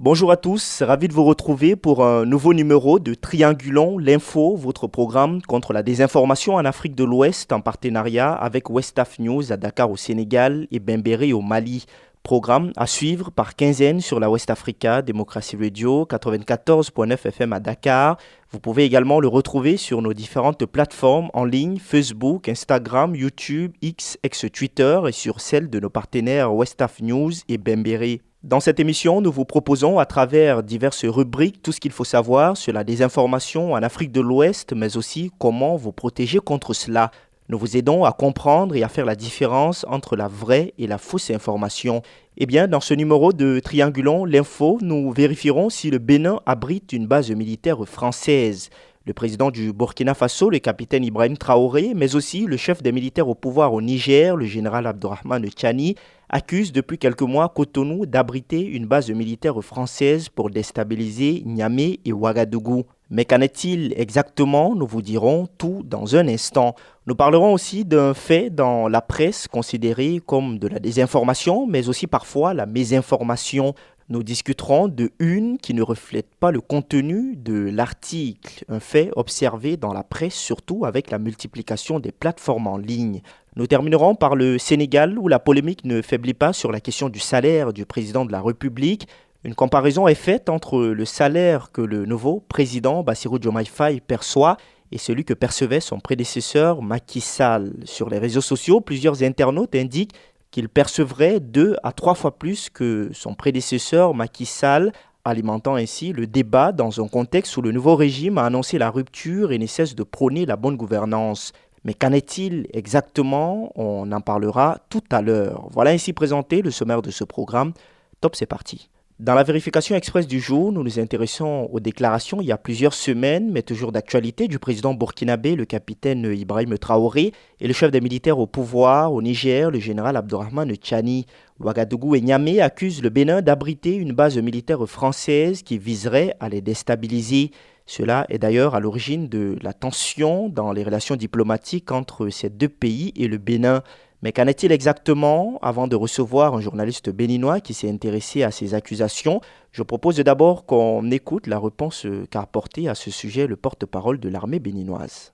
Bonjour à tous, ravi de vous retrouver pour un nouveau numéro de Triangulons l'info, votre programme contre la désinformation en Afrique de l'Ouest en partenariat avec Westaf News à Dakar au Sénégal et Bembéré au Mali. Programme à suivre par quinzaine sur la West Africa, Démocratie Radio, 94.9 FM à Dakar. Vous pouvez également le retrouver sur nos différentes plateformes en ligne, Facebook, Instagram, YouTube, X, ex-Twitter et sur celle de nos partenaires Westaf News et Bembéré. Dans cette émission, nous vous proposons à travers diverses rubriques tout ce qu'il faut savoir sur la désinformation en Afrique de l'Ouest, mais aussi comment vous protéger contre cela. Nous vous aidons à comprendre et à faire la différence entre la vraie et la fausse information. Eh bien, dans ce numéro de Triangulons l'info, nous vérifierons si le Bénin abrite une base militaire française. Le président du Burkina Faso, le capitaine Ibrahim Traoré, mais aussi le chef des militaires au pouvoir au Niger, le général Abdourahmane Tchani, accusent depuis quelques mois Cotonou d'abriter une base militaire française pour déstabiliser Niamey et Ouagadougou. Mais qu'en est-il exactement? Nous vous dirons tout dans un instant. Nous parlerons aussi d'un fait dans la presse considéré comme de la désinformation, mais aussi parfois la mésinformation. Nous discuterons de une qui ne reflète pas le contenu de l'article, un fait observé dans la presse, surtout avec la multiplication des plateformes en ligne. Nous terminerons par le Sénégal où la polémique ne faiblit pas sur la question du salaire du président de la République. Une comparaison est faite entre le salaire que le nouveau président Bassirou Diomaye Faye perçoit et celui que percevait son prédécesseur Macky Sall. Sur les réseaux sociaux, plusieurs internautes indiquent qu'il percevrait 2 à 3 fois plus que son prédécesseur Macky Sall, alimentant ainsi le débat dans un contexte où le nouveau régime a annoncé la rupture et ne cesse de prôner la bonne gouvernance. Mais qu'en est-il exactement? On en parlera tout à l'heure. Voilà ainsi présenté le sommaire de ce programme. Top, c'est parti. Dans la vérification express du jour, nous nous intéressons aux déclarations il y a plusieurs semaines, mais toujours d'actualité, du président burkinabé, le capitaine Ibrahim Traoré, et le chef des militaires au pouvoir au Niger, le général Abdourahmane Tchani. Ouagadougou et Niamey accusent le Bénin d'abriter une base militaire française qui viserait à les déstabiliser. Cela est d'ailleurs à l'origine de la tension dans les relations diplomatiques entre ces deux pays et le Bénin. Mais qu'en est-il exactement? Avant de recevoir un journaliste béninois qui s'est intéressé à ces accusations, je propose d'abord qu'on écoute la réponse qu'a apportée à ce sujet le porte-parole de l'armée béninoise.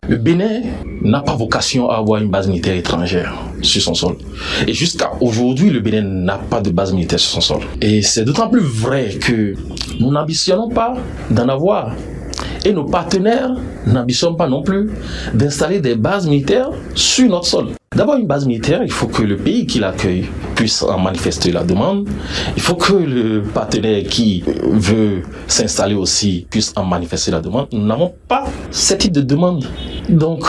Le Bénin n'a pas vocation à avoir une base militaire étrangère sur son sol. Et jusqu'à aujourd'hui, le Bénin n'a pas de base militaire sur son sol. Et c'est d'autant plus vrai que nous n'ambitionnons pas d'en avoir. Et nos partenaires n'ambitionnent pas non plus d'installer des bases militaires sur notre sol. D'abord, une base militaire, il faut que le pays qui l'accueille puisse en manifester la demande. Il faut que le partenaire qui veut s'installer aussi puisse en manifester la demande. Nous n'avons pas ce type de demande. Donc,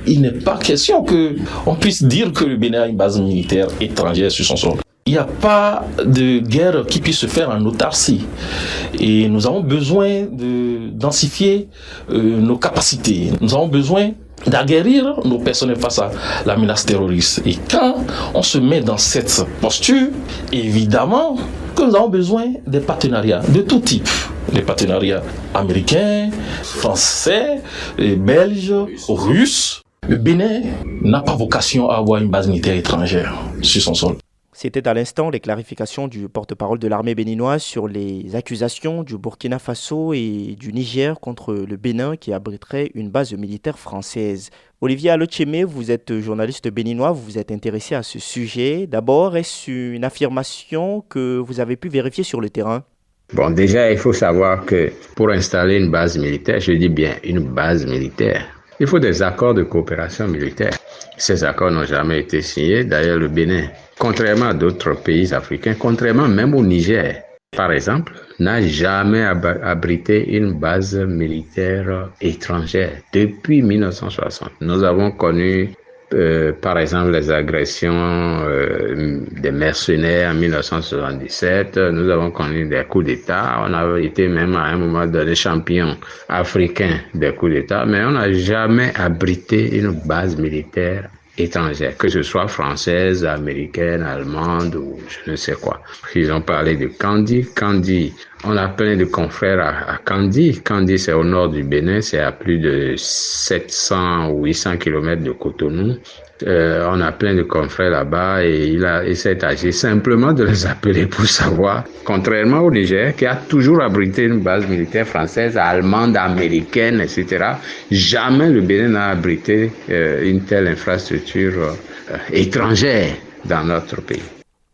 il n'est pas question qu'on puisse dire que le Bénin a une base militaire étrangère sur son sol. Il n'y a pas de guerre qui puisse se faire en autarcie. Et nous avons besoin de densifier nos capacités. Nous avons besoin d'aguerrir nos personnels face à la menace terroriste. Et quand on se met dans cette posture, évidemment que nous avons besoin des partenariats de tout type. Les partenariats américains, français, belges, russes. Le Bénin n'a pas vocation à avoir une base militaire étrangère sur son sol. C'était à l'instant les clarifications du porte-parole de l'armée béninoise sur les accusations du Burkina Faso et du Niger contre le Bénin qui abriterait une base militaire française. Olivier Alocheme, vous êtes journaliste béninois, vous vous êtes intéressé à ce sujet. D'abord, est-ce une affirmation que vous avez pu vérifier sur le terrain? Bon, déjà, il faut savoir que pour installer une base militaire, je dis bien une base militaire, il faut des accords de coopération militaire. Ces accords n'ont jamais été signés. D'ailleurs, le Bénin, contrairement à d'autres pays africains, contrairement même au Niger, par exemple, n'a jamais abrité une base militaire étrangère depuis 1960. Nous avons connu, par exemple, les agressions des mercenaires en 1977. Nous avons connu des coups d'État. On a été même à un moment donné champion africain des coups d'État, mais on n'a jamais abrité une base militaire étrangère, que ce soit française, américaine, allemande ou je ne sais quoi. Ils ont parlé de Kandi. Kandi, on a plein de confrères à Kandi. Kandi, c'est au nord du Bénin, c'est à plus de 700 ou 800 km de Cotonou. On a plein de confrères là-bas et il s'est agi simplement de les appeler pour savoir, contrairement au Niger, qui a toujours abrité une base militaire française, allemande, américaine, etc., jamais le Bénin n'a abrité une telle infrastructure étrangère dans notre pays.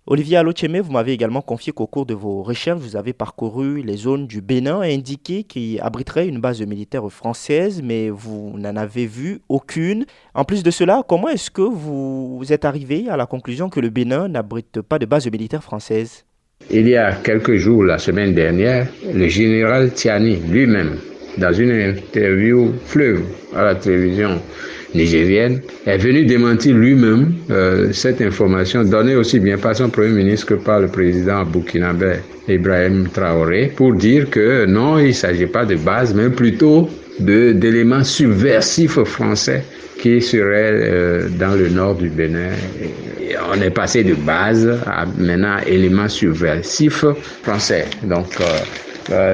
Olivier Alocheme, vous m'avez également confié qu'au cours de vos recherches, vous avez parcouru les zones du Bénin et indiqué qu'il abriterait une base militaire française, mais vous n'en avez vu aucune. En plus de cela, comment est-ce que vous êtes arrivé à la conclusion que le Bénin n'abrite pas de base militaire française? Il y a quelques jours, la semaine dernière, le général Tiani lui-même, dans une interview fleuve à la télévision nigérienne, est venu démentir lui-même cette information donnée aussi bien par son premier ministre que par le président burkinabé Ibrahim Traoré pour dire que non, il ne s'agit pas de base, mais plutôt d'éléments subversifs français qui seraient dans le nord du Bénin. Et on est passé de base à maintenant éléments subversifs français. Donc,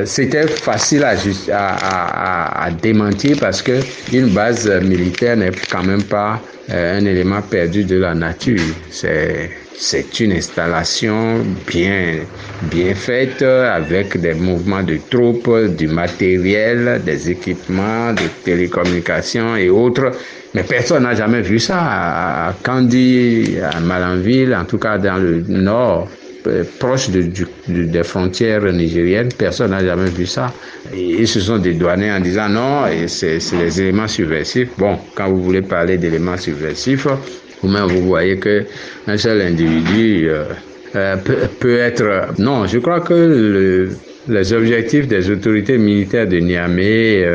c'était facile à démentir parce que une base militaire n'est quand même pas un élément perdu de la nature. C'est une installation bien faite avec des mouvements de troupes, du matériel, des équipements, de télécommunications et autres. Mais personne n'a jamais vu ça à Kandi, à Malanville, en tout cas dans le nord, proche des frontières nigériennes, personne n'a jamais vu ça. Et ils se sont dédouanés en disant non, c'est les éléments subversifs. Bon, quand vous voulez parler d'éléments subversifs, vous-même vous voyez qu'un seul individu peut être... Non, je crois que les objectifs des autorités militaires de Niamey,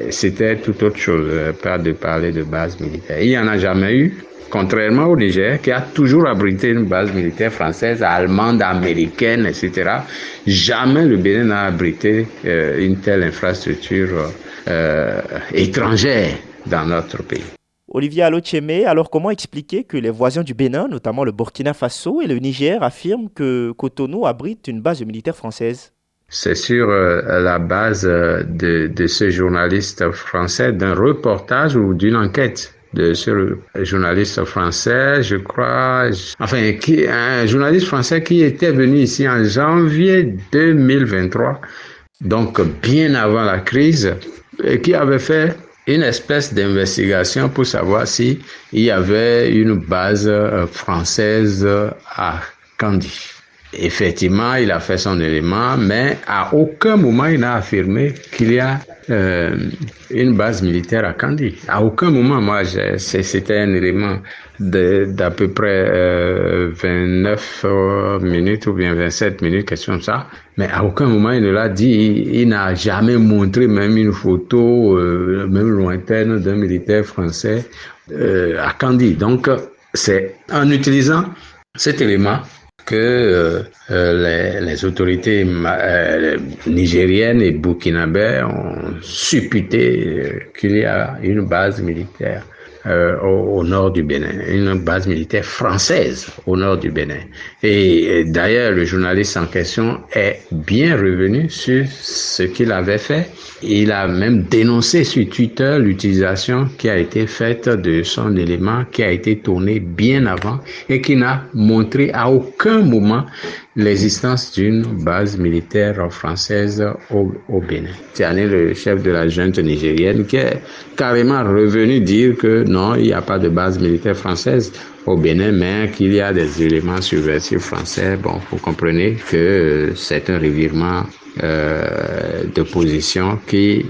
c'était tout autre chose, pas de parler de base militaire. Il n'y en a jamais eu. Contrairement au Niger, qui a toujours abrité une base militaire française, allemande, américaine, etc., jamais le Bénin n'a abrité une telle infrastructure étrangère dans notre pays. Olivier Alocheme, alors comment expliquer que les voisins du Bénin, notamment le Burkina Faso et le Niger, affirment que Cotonou abrite une base militaire française? C'est sur la base de ce journaliste français, d'un reportage ou d'une enquête de ce journaliste français, je crois, un journaliste français qui était venu ici en janvier 2023, donc bien avant la crise, et qui avait fait une espèce d'investigation pour savoir si il y avait une base française à Kandi. Effectivement, il a fait son élément, mais à aucun moment il n'a affirmé qu'il y a une base militaire à Kandi. À aucun moment, c'était un élément d'à peu près 29 minutes ou bien 27 minutes, quelque chose comme ça. Mais à aucun moment il ne l'a dit. Il n'a jamais montré même une photo, même lointaine, d'un militaire français à Kandi. Donc, c'est en utilisant cet élément que les autorités nigériennes et burkinabè ont supputé qu'il y a une base militaire au nord du Bénin, une base militaire française au nord du Bénin. Et d'ailleurs, le journaliste en question est bien revenu sur ce qu'il avait fait. Il a même dénoncé sur Twitter l'utilisation qui a été faite de son élément qui a été tourné bien avant et qui n'a montré à aucun moment l'existence d'une base militaire française au Bénin. Tiani, le chef de la junte nigérienne, qui est carrément revenu dire que non, il n'y a pas de base militaire française au Bénin, mais qu'il y a des éléments subversifs français. Bon, vous comprenez que c'est un revirement de position qui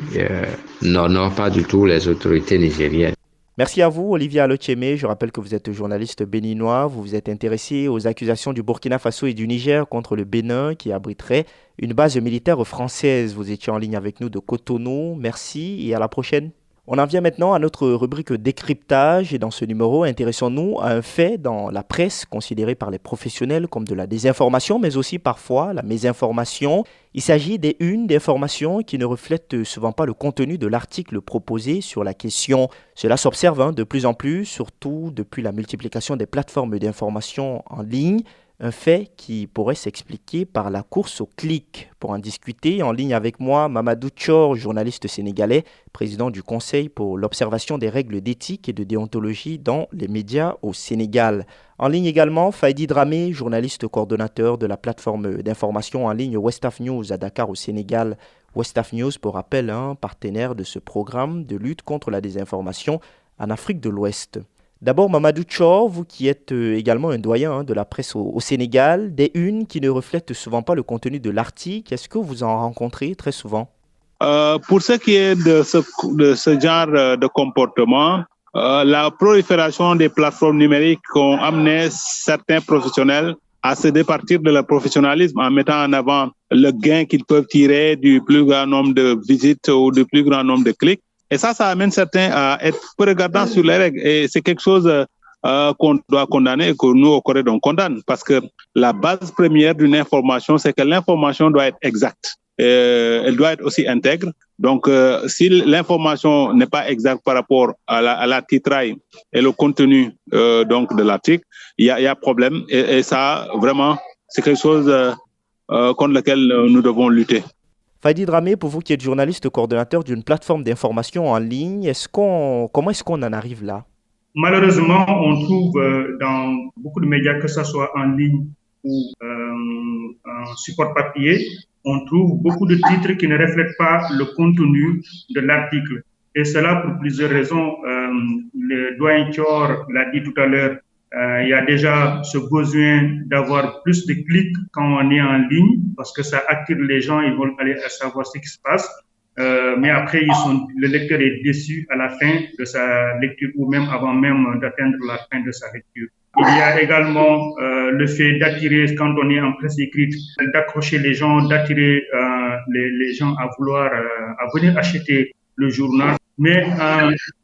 n'honore pas du tout les autorités nigériennes. Merci à vous, Olivier Alocheme. Je rappelle que vous êtes journaliste béninois. Vous vous êtes intéressé aux accusations du Burkina Faso et du Niger contre le Bénin qui abriterait une base militaire française. Vous étiez en ligne avec nous de Cotonou. Merci et à la prochaine. On en vient maintenant à notre rubrique décryptage et dans ce numéro, intéressons-nous à un fait dans la presse considéré par les professionnels comme de la désinformation, mais aussi parfois la mésinformation. Il s'agit des unes d'informations qui ne reflètent souvent pas le contenu de l'article proposé sur la question. Cela s'observe de plus en plus, surtout depuis la multiplication des plateformes d'information en ligne. Un fait qui pourrait s'expliquer par la course au clic. Pour en discuter, en ligne avec moi, Mamadou Thior, journaliste sénégalais, président du Conseil pour l'observation des règles d'éthique et de déontologie dans les médias au Sénégal. En ligne également, Faïdi Dramé, journaliste coordonnateur de la plateforme d'information en ligne Westaf News à Dakar au Sénégal. Westaf News, pour rappel, un partenaire de ce programme de lutte contre la désinformation en Afrique de l'Ouest. D'abord, Mamadou Thior, vous qui êtes également un doyen de la presse au Sénégal, des unes qui ne reflètent souvent pas le contenu de l'article, est-ce que vous en rencontrez très souvent? Pour ce qui est de ce genre de comportement, la prolifération des plateformes numériques ont amené certains professionnels à se départir de leur professionnalisme en mettant en avant le gain qu'ils peuvent tirer du plus grand nombre de visites ou du plus grand nombre de clics. Et ça amène certains à être peu regardants sur les règles. Et c'est quelque chose qu'on doit condamner et que nous, au Corée, on condamne. Parce que la base première d'une information, c'est que l'information doit être exacte. Elle doit être aussi intègre. Donc, si l'information n'est pas exacte par rapport à la titraille et le contenu donc de l'article, il y a problème. Et ça, vraiment, c'est quelque chose contre lequel nous devons lutter. Faïdi Dramé, pour vous qui êtes journaliste coordonnateur d'une plateforme d'information en ligne, comment est-ce qu'on en arrive là? Malheureusement, on trouve dans beaucoup de médias, que ce soit en ligne ou en support papier, on trouve beaucoup de titres qui ne reflètent pas le contenu de l'article. Et cela pour plusieurs raisons. Le doyen Thior l'a dit tout à l'heure, il y a déjà ce besoin d'avoir plus de clics quand on est en ligne parce que ça attire les gens, ils veulent aller savoir ce qui se passe. Mais après, le lecteur est déçu à la fin de sa lecture ou même avant même d'atteindre la fin de sa lecture. Il y a également le fait d'attirer, quand on est en presse écrite, d'accrocher les gens, d'attirer les gens à vouloir à venir acheter le journal. Mais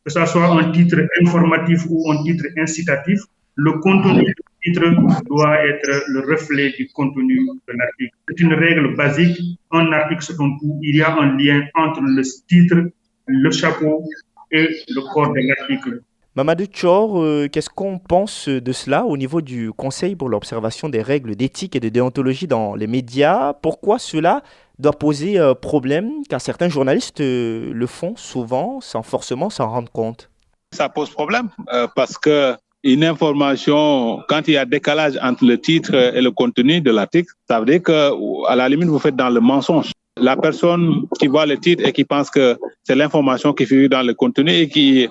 que ce soit un titre informatif ou un titre incitatif, le contenu du titre doit être le reflet du contenu de l'article. C'est une règle basique. Un article, selon tout, il y a un lien entre le titre, le chapeau et le corps de l'article. Mamadou Thior, qu'est-ce qu'on pense de cela au niveau du Conseil pour l'observation des règles d'éthique et de déontologie dans les médias? Pourquoi cela doit poser problème? Car certains journalistes le font souvent sans forcément s'en rendre compte. Ça pose problème parce que une information, quand il y a décalage entre le titre et le contenu de l'article, ça veut dire qu'à la limite, vous faites dans le mensonge. La personne qui voit le titre et qui pense que c'est l'information qui figure dans le contenu et qui,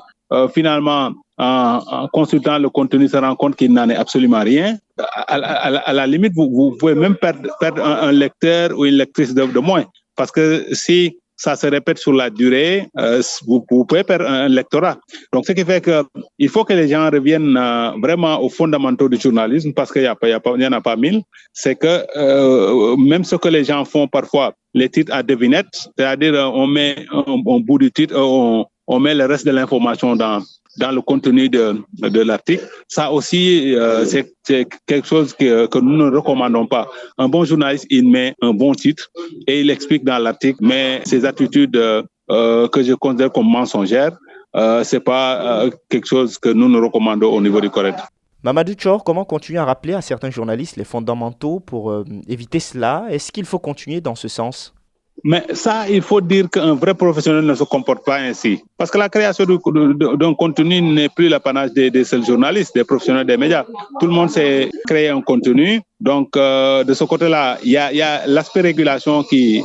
finalement, en consultant le contenu, se rend compte qu'il n'en est absolument rien. À la limite, vous pouvez même perdre un lecteur ou une lectrice de moins. Parce que si ça se répète sur la durée, vous pouvez perdre un lectorat. Donc, ce qui fait qu'il faut que les gens reviennent vraiment aux fondamentaux du journalisme, parce qu'il n'y en a pas mille. C'est que même ce que les gens font parfois, les titres à devinette, c'est-à-dire on met un bout du titre, on met le reste de l'information dans le contenu de l'article. Ça aussi, c'est quelque chose que nous ne recommandons pas. Un bon journaliste, il met un bon titre et il explique dans l'article, mais ces attitudes que je considère comme mensongères, c'est pas quelque chose que nous ne recommandons au niveau du Corée. Mamadou Thior, comment continuer à rappeler à certains journalistes les fondamentaux pour éviter cela? Est-ce qu'il faut continuer dans ce sens? Mais ça, il faut dire qu'un vrai professionnel ne se comporte pas ainsi. Parce que la création d'un contenu n'est plus l'apanage des seuls journalistes, des professionnels des médias. Tout le monde sait créer un contenu. Donc, de ce côté-là, il y a l'aspect régulation qu'il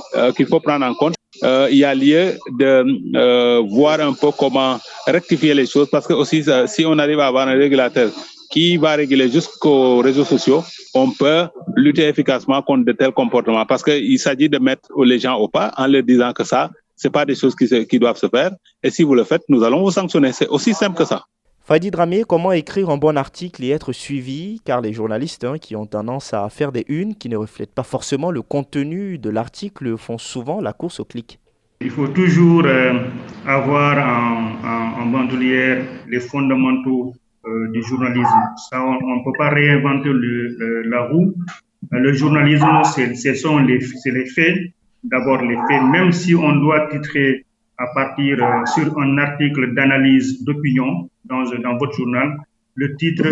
faut prendre en compte. Il y a lieu de voir un peu comment rectifier les choses. Parce que aussi, si on arrive à avoir un régulateur qui va réguler jusqu'aux réseaux sociaux, on peut lutter efficacement contre de tels comportements parce qu'il s'agit de mettre les gens au pas en leur disant que ça, c'est pas des choses qui doivent se faire. Et si vous le faites, nous allons vous sanctionner. C'est aussi simple que ça. Faïdi Dramé, comment écrire un bon article et être suivi? Car les journalistes qui ont tendance à faire des unes qui ne reflètent pas forcément le contenu de l'article font souvent la course au clic. Il faut toujours avoir en bandoulière les fondamentaux du journalisme. Ça, on ne peut pas réinventer la roue. Le journalisme, c'est les faits. D'abord les faits, même si on doit titrer à partir sur un article d'analyse d'opinion dans votre journal, le titre,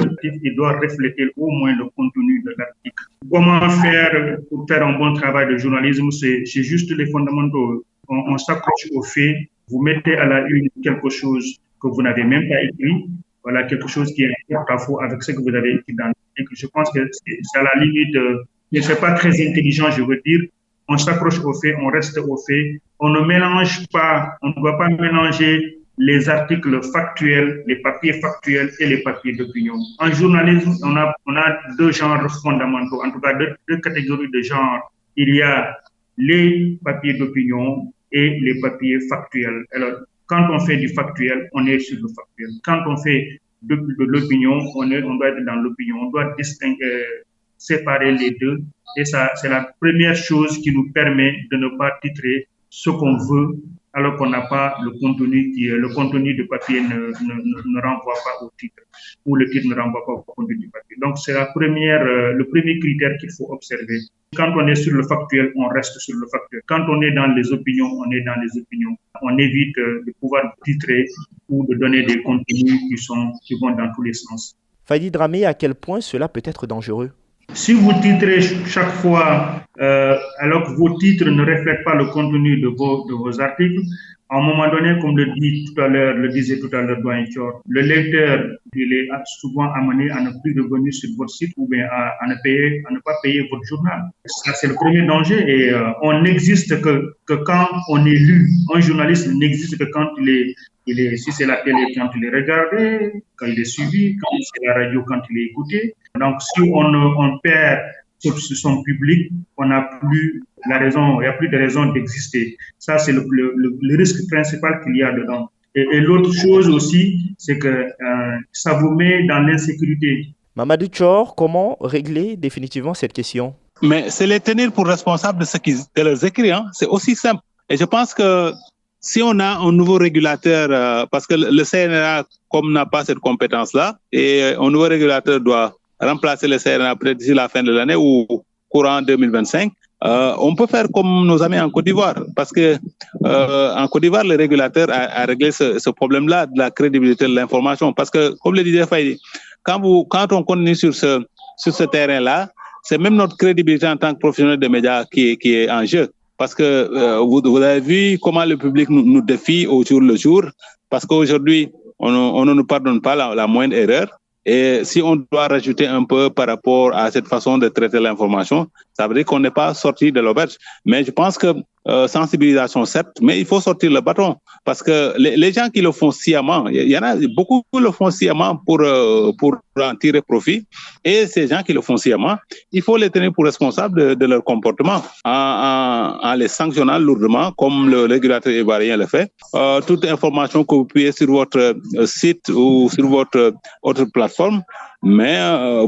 il doit refléter au moins le contenu de l'article. Comment faire pour faire un bon travail de journalisme? C'est juste les fondamentaux. On s'accroche aux faits. Vous mettez à la une quelque chose que vous n'avez même pas écrit. Voilà, quelque chose qui est parfois avec ce que vous avez écrit dans l'article. Je pense que c'est à la limite, mais c'est pas très intelligent, je veux dire. On s'accroche aux faits, on reste aux faits. On ne mélange pas, on ne doit pas mélanger les articles factuels, les papiers factuels et les papiers d'opinion. En journalisme, on a deux genres fondamentaux, en tout cas deux catégories de genres. Il y a les papiers d'opinion et les papiers factuels. Alors, quand on fait du factuel, on est sur le factuel. Quand on fait de l'opinion, on doit être dans l'opinion. On doit distinguer, séparer les deux. Et ça, c'est la première chose qui nous permet de ne pas titrer ce qu'on veut, alors qu'on n'a pas le contenu du papier ne renvoie pas au titre, ou le titre ne renvoie pas au contenu du papier. Donc, c'est le premier critère qu'il faut observer. Quand on est sur le factuel, on reste sur le factuel. Quand on est dans les opinions, on est dans les opinions. On évite de pouvoir titrer ou de donner des contenus qui vont dans tous les sens. Fadi Dramé, à quel point cela peut être dangereux? Si vous titrez chaque fois, alors que vos titres ne reflètent pas le contenu de vos articles, à un moment donné, comme le disait tout à l'heure Doyen Thior, le lecteur, il est souvent amené à ne plus revenir sur votre site ou bien à ne pas payer votre journal. Ça, c'est le premier danger et on n'existe que quand on est lu. Un journaliste n'existe que quand si c'est la télé, quand il est regardé, quand il est suivi, quand c'est la radio, quand il est écouté. Donc, si on perd sur son public, on n'a plus la raison, il n'y a plus de raison d'exister. Ça, c'est le risque principal qu'il y a dedans. Et l'autre chose aussi, c'est que ça vous met dans l'insécurité. Mamadou Thior, comment régler définitivement cette question? Mais c'est les tenir pour responsables de leurs écrits. Hein. C'est aussi simple. Et je pense que si on a un nouveau régulateur, parce que le CNRA, comme n'a pas cette compétence-là, et un nouveau régulateur doit remplacer le CNRA peut-être d'ici la fin de l'année ou courant 2025, on peut faire comme nos amis en Côte d'Ivoire, parce que en Côte d'Ivoire, le régulateur a réglé ce problème-là de la crédibilité de l'information. Parce que, comme le disait Faïdi, quand on continue sur ce terrain-là, c'est même notre crédibilité en tant que professionnel de médias qui est en jeu. Parce que vous avez vu comment le public nous défie au jour le jour, parce qu'aujourd'hui, on ne nous pardonne pas la moindre erreur. Et si on doit rajouter un peu par rapport à cette façon de traiter l'information, ça veut dire qu'on n'est pas sorti de l'auberge. Mais je pense que sensibilisation, certes, mais il faut sortir le bâton. Parce que les gens qui le font sciemment, il y en a beaucoup qui le font sciemment pour en tirer profit. Et ces gens qui le font sciemment, il faut les tenir pour responsables de leur comportement en les sanctionnant lourdement, comme le régulateur ivoirien le fait. Toute information que vous publiez sur votre site ou sur votre autre plateforme, mais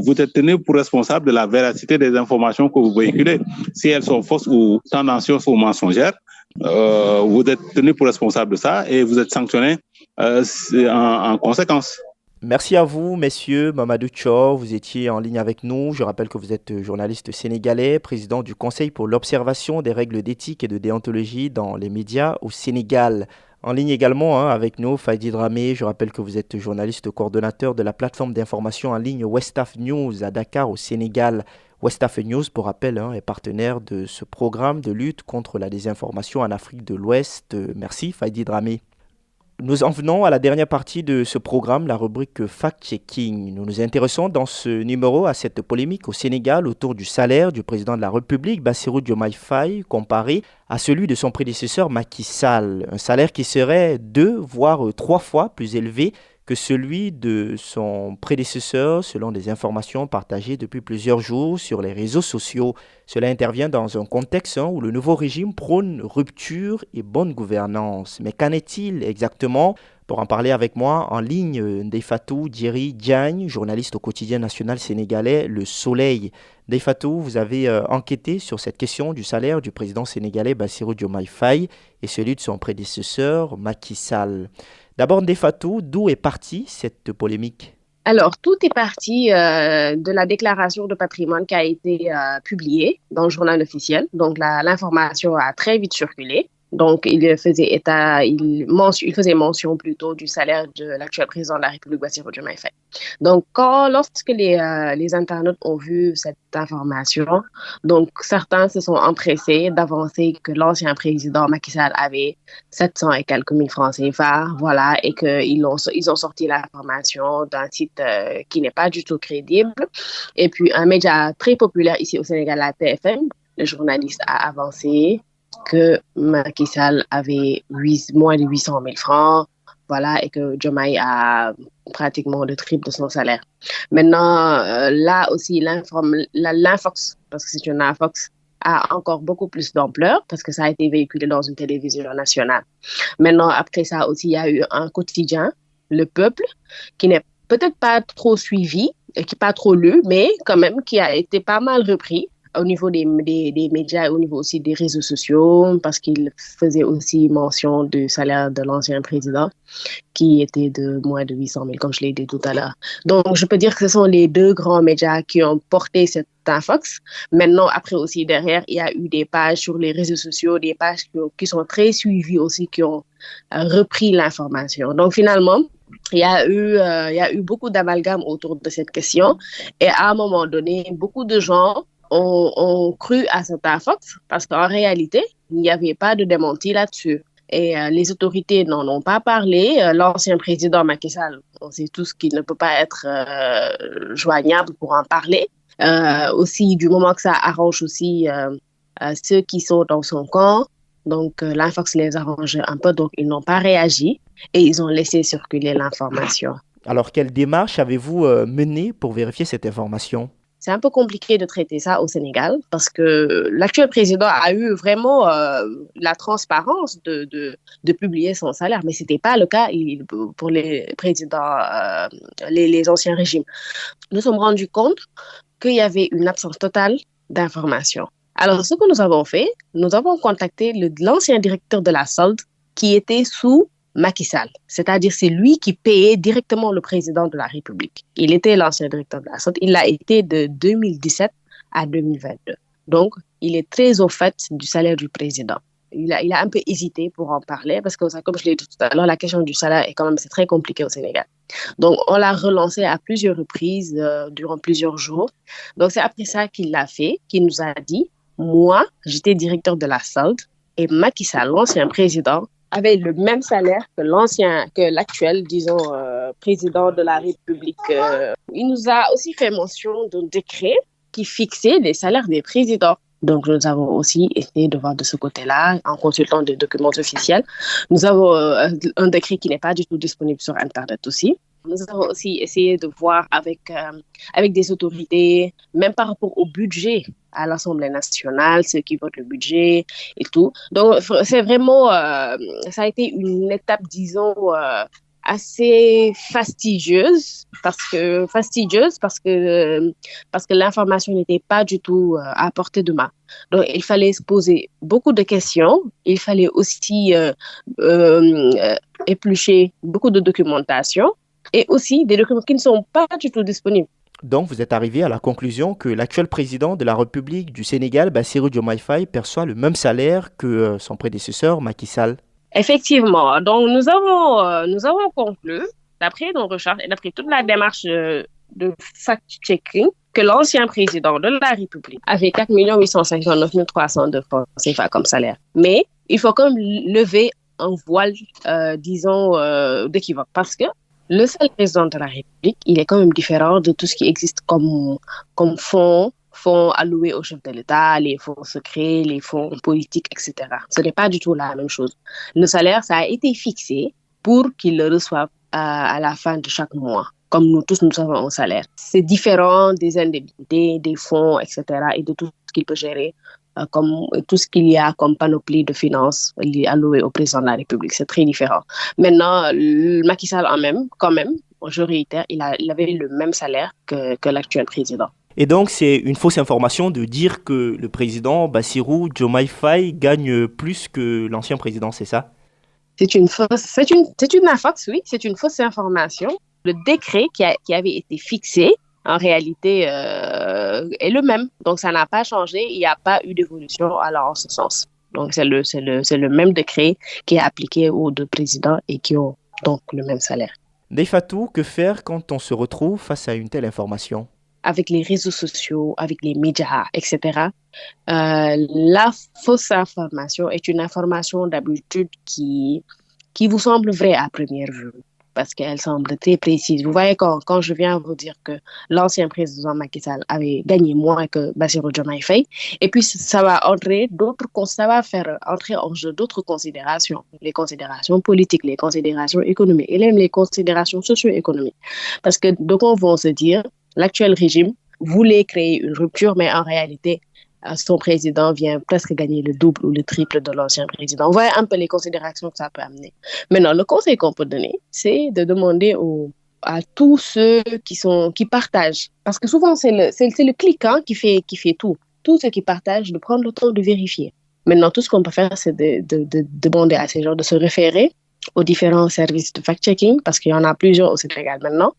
vous êtes tenu pour responsable de la véracité des informations que vous véhiculez. Si elles sont fausses ou tendancieuses ou mensongères, vous êtes tenu pour responsable de ça et vous êtes sanctionné en conséquence. Merci à vous, messieurs. Mamadou Thior, vous étiez en ligne avec nous. Je rappelle que vous êtes journaliste sénégalais, président du Conseil pour l'observation des règles d'éthique et de déontologie dans les médias au Sénégal. En ligne également avec nous, Fadi Dramé. Je rappelle que vous êtes journaliste coordonnateur de la plateforme d'information en ligne Westaf News à Dakar au Sénégal. Westaf News, pour rappel, est partenaire de ce programme de lutte contre la désinformation en Afrique de l'Ouest. Merci Fadi Dramé. Nous en venons à la dernière partie de ce programme, la rubrique Fact-Checking. Nous nous intéressons dans ce numéro à cette polémique au Sénégal autour du salaire du président de la République, Bassirou Diomaye Faye, comparé à celui de son prédécesseur Macky Sall. Un salaire qui serait 2 voire 3 fois plus élevé que celui de son prédécesseur, selon des informations partagées depuis plusieurs jours sur les réseaux sociaux. Cela intervient dans un contexte où le nouveau régime prône rupture et bonne gouvernance. Mais qu'en est-il exactement? Pour en parler avec moi, en ligne, Ndeifatou Djeri Diagne, journaliste au quotidien national sénégalais Le Soleil. Ndeifatou, vous avez enquêté sur cette question du salaire du président sénégalais Bassirou Diomaye Faye et celui de son prédécesseur Macky Sall. D'abord, Ndeifatou, d'où est partie cette polémique? Alors, tout est parti de la déclaration de patrimoine qui a été publiée dans le journal officiel. Donc, l'information a très vite circulé. Donc, il faisait mention plutôt du salaire de l'actuel président de la République, Bassirou Diomaye Faye. Donc, lorsque les internautes ont vu cette information, donc certains se sont empressés d'avancer que l'ancien président Macky Sall avait 700 et quelques mille francs CFA, voilà, et qu'ils ont sorti l'information d'un site qui n'est pas du tout crédible. Et puis, un média très populaire ici au Sénégal, la TFM, le journaliste a avancé que Macky Sall avait moins de 800 000 francs, voilà, et que Diomaye a pratiquement le triple de son salaire. Maintenant, là aussi, l'Infox, parce que c'est une Infox, a encore beaucoup plus d'ampleur parce que ça a été véhiculé dans une télévision nationale. Maintenant, après ça aussi, il y a eu un quotidien, Le Peuple, qui n'est peut-être pas trop suivi, qui n'est pas trop lu, mais quand même qui a été pas mal repris au niveau des médias et au niveau aussi des réseaux sociaux, parce qu'il faisait aussi mention du salaire de l'ancien président, qui était de moins de 800 000, comme je l'ai dit tout à l'heure. Donc, je peux dire que ce sont les deux grands médias qui ont porté cette infox. Maintenant, après aussi, derrière, il y a eu des pages sur les réseaux sociaux, des pages qui sont très suivies aussi, qui ont repris l'information. Donc, finalement, il y a eu beaucoup d'amalgame autour de cette question. Et à un moment donné, beaucoup de gens ont cru à cette infox parce qu'en réalité, il n'y avait pas de démenti là-dessus. Et les autorités n'en ont pas parlé. L'ancien président Macky Sall, on sait tous qu'il ne peut pas être joignable pour en parler. Aussi, du moment que ça arrange aussi ceux qui sont dans son camp, donc l'infox les arrange un peu, donc ils n'ont pas réagi et ils ont laissé circuler l'information. Alors, quelle démarche avez-vous menée pour vérifier cette information ? C'est un peu compliqué de traiter ça au Sénégal parce que l'actuel président a eu vraiment la transparence de publier son salaire, mais ce n'était pas le cas pour les présidents, les anciens régimes. Nous sommes rendus compte qu'il y avait une absence totale d'informations. Alors, ce que nous avons fait, nous avons contacté l'ancien directeur de la solde qui était sous Macky Sall, c'est-à-dire c'est lui qui payait directement le président de la République. Il était l'ancien directeur de la solde, il l'a été de 2017 à 2022. Donc, il est très au fait du salaire du président. Il a un peu hésité pour en parler parce que, comme je l'ai dit tout à l'heure, la question du salaire est quand même, c'est très compliqué au Sénégal. Donc, on l'a relancé à plusieurs reprises durant plusieurs jours. Donc, c'est après ça qu'il l'a fait, qu'il nous a dit, moi, j'étais directeur de la solde et Macky Sall, l'ancien président, avait le même salaire que l'actuel, disons, président de la République. Il nous a aussi fait mention d'un décret qui fixait les salaires des présidents. Donc, nous avons aussi essayé de voir de ce côté-là, en consultant des documents officiels. Nous avons un décret qui n'est pas du tout disponible sur Internet aussi. Nous avons aussi essayé de voir avec des autorités, même par rapport au budget à l'Assemblée nationale, ceux qui votent le budget et tout. Donc, c'est vraiment, ça a été une étape, disons, assez fastidieuse parce que l'information n'était pas du tout à portée de main. Donc, il fallait se poser beaucoup de questions. Il fallait aussi éplucher beaucoup de documentation et aussi des documents qui ne sont pas du tout disponibles. Donc, vous êtes arrivé à la conclusion que l'actuel président de la République du Sénégal, Bassirou Diomaye Faye, perçoit le même salaire que son prédécesseur, Macky Sall. Effectivement. Donc, nous avons conclu, d'après nos recherches et d'après toute la démarche de fact-checking, que l'ancien président de la République avait 4 859 302 francs CFA comme salaire. Mais il faut quand même lever un voile, d'équivoque, parce que le seul président de la République, il est quand même différent de tout ce qui existe comme fonds alloués au chef de l'État, les fonds secrets, les fonds politiques, etc. Ce n'est pas du tout la même chose. Le salaire, ça a été fixé pour qu'il le reçoive à la fin de chaque mois, comme nous tous, nous avons un salaire. C'est différent des indemnités, des fonds, etc. et de tout ce qu'il peut gérer, comme tout ce qu'il y a comme panoplie de finances allouées au président de la République. C'est très différent. Maintenant, Macky Sall quand même, je réitère, il avait le même salaire que l'actuel président. Et donc, c'est une fausse information de dire que le président Bassirou Diomaye Faye gagne plus que l'ancien président, c'est ça? C'est une infox, oui, c'est une fausse information. Le décret qui avait été fixé, en réalité, est le même. Donc, ça n'a pas changé. Il n'y a pas eu d'évolution alors en ce sens. Donc, c'est le même décret qui est appliqué aux deux présidents et qui ont donc le même salaire. Ndeye Fatou, que faire quand on se retrouve face à une telle information? Avec les réseaux sociaux, avec les médias, etc., la fausse information est une information d'habitude qui vous semble vraie à première vue, parce qu'elle semble très précise. Vous voyez, quand je viens vous dire que l'ancien président Macky Sall avait gagné moins que Bassirou Diomaye Faye, et puis ça va faire entrer en jeu d'autres considérations, les considérations politiques, les considérations économiques, et même les considérations socio-économiques. Parce que donc, vont se dire, l'actuel régime voulait créer une rupture, mais en réalité, son président vient presque gagner le double ou le triple de l'ancien président. On voit un peu les considérations que ça peut amener. Maintenant, le conseil qu'on peut donner, c'est de demander à tous ceux qui partagent, parce que souvent c'est le cliquant qui fait tout. Tous ceux qui partagent, de prendre le temps de vérifier. Maintenant, tout ce qu'on peut faire, c'est de demander à ces gens de se référer aux différents services de fact-checking, parce qu'il y en a plusieurs au Sénégal maintenant,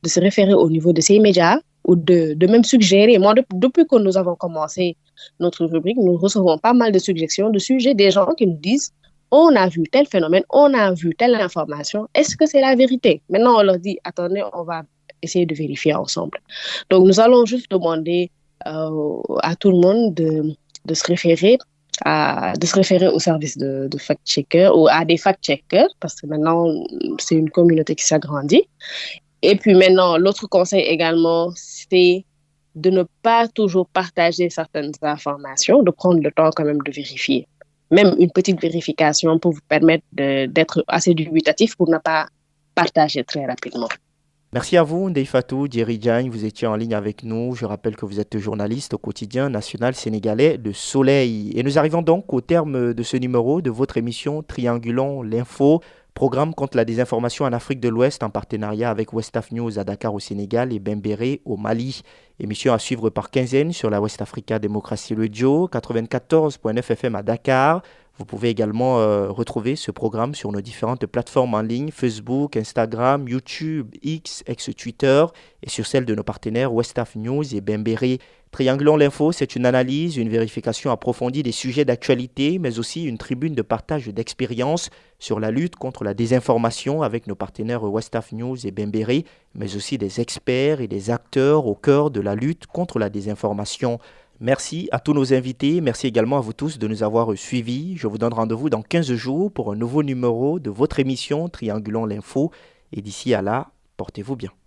de se référer au niveau de ces médias ou de même suggérer. Moi, depuis que nous avons commencé notre rubrique, nous recevons pas mal de suggestions de sujets des gens qui nous disent on a vu tel phénomène, on a vu telle information, est-ce que c'est la vérité? Maintenant, on leur dit attendez, on va essayer de vérifier ensemble. Donc, nous allons juste demander à tout le monde de se référer au service de fact-checkers ou à des fact-checkers, parce que maintenant, c'est une communauté qui s'agrandit. Et puis maintenant, l'autre conseil également, c'est de ne pas toujours partager certaines informations, de prendre le temps quand même de vérifier. Même une petite vérification pour vous permettre d'être assez dubitatif pour ne pas partager très rapidement. Merci à vous, Ndeye Fatou Djerry Diagne. Vous étiez en ligne avec nous. Je rappelle que vous êtes journaliste au quotidien national sénégalais de Soleil. Et nous arrivons donc au terme de ce numéro de votre émission Triangulons l'info, programme contre la désinformation en Afrique de l'Ouest en partenariat avec West Af News à Dakar au Sénégal et Bembéré au Mali. Émission à suivre par quinzaine sur la West Africa Démocratie Radio, 94.9 FM à Dakar. Vous pouvez également retrouver ce programme sur nos différentes plateformes en ligne, Facebook, Instagram, YouTube, X, ex-Twitter et sur celle de nos partenaires West Af News et Bembéré. Triangulons l'info, c'est une analyse, une vérification approfondie des sujets d'actualité, mais aussi une tribune de partage d'expériences sur la lutte contre la désinformation avec nos partenaires West Af News et Bembéré, mais aussi des experts et des acteurs au cœur de la lutte contre la désinformation. Merci à tous nos invités, merci également à vous tous de nous avoir suivis. Je vous donne rendez-vous dans 15 jours pour un nouveau numéro de votre émission Triangulons l'info. Et d'ici à là, portez-vous bien.